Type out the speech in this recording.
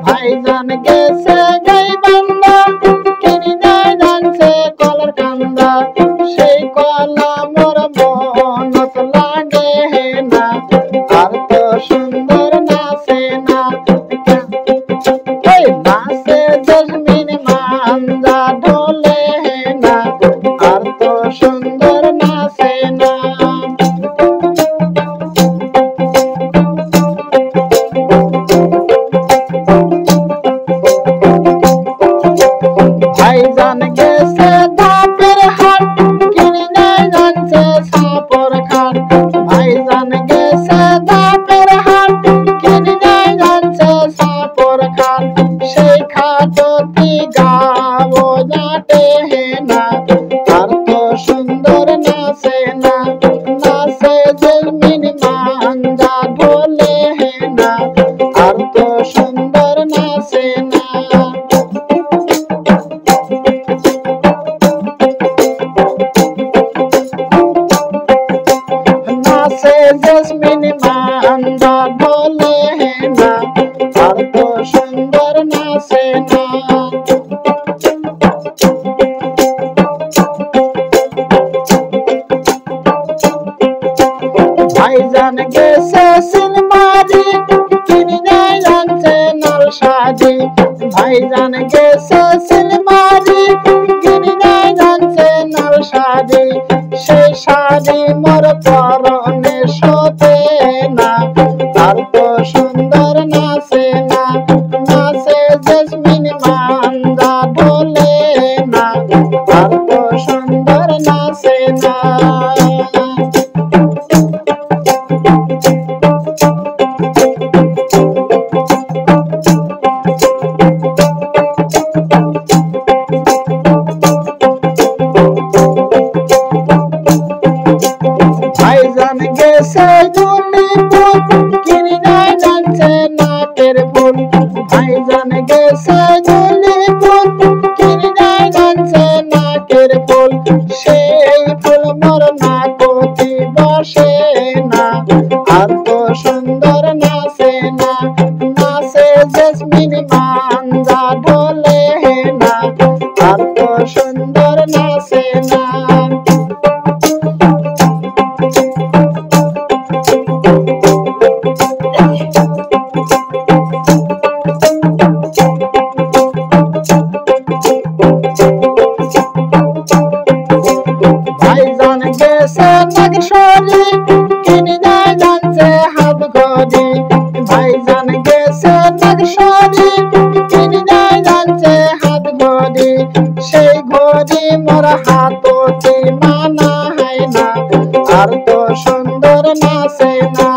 ভাইজান গেছে গাইবান্ধা কিনি নাই জানছে কলার কান্দা সেই কলা মোর মনত লাগে না আর তো সুন্দর নাচে না নাচে জেসমিন মাঞ্জা ঢোলে না আর তো সুন্দর নাচে না ভাইজান গেছে ধাপের হাট কিনি নাই জানছে সাপর খাট ভাইজান গেছে ধাপের হাট কিনি নাই জানছে সাপর খাট সেই খাটতি গাবো জাটে না আর তো সুন্দর নাচে না নাচে জেসমিন মাঞ্জা ঢোলে না আর তো সুন্দর নাচে না नाचे जस्मिन मांझा ढोले ना और तो सुंदर नाचे ना भाईजान गेছে সিলমারি কিনি নাই জানছে নরসাদি ভাইজান গেছে সিলমারি কিনি নাই জানছে নরসাদি সেই শাড়ি মোর পরনে শোভে না আর তো সুন্দর নাচে না নাচে জেসমিন মাঞ্জা ঢোলে না আর তো সুন্দর নাচে না ভাইজান গেছে জুলিপুর কিনি নাই জানছে নাকের ফুল ভাইজান গেছে জুলিপুর কিনি নাই জানছে নাকের ফুল সেই ফুল মোর নাকতি বসে না আর তো সুন্দর নাচে না নাচে জেসমিন মাঞ্জা ঢোলে না আর তো সুন্দর নাচে না ভাইজান গেছে নাগেশ্বরী কিনি নাই জানছে হাত ঘড়ি ভাইজান গেছে নাগেশ্বরী কিনি নাই জানছে হাত ঘড়ি সেই ঘড়ি মোর হাততি মানা হয় না আর তো সুন্দর নাচে না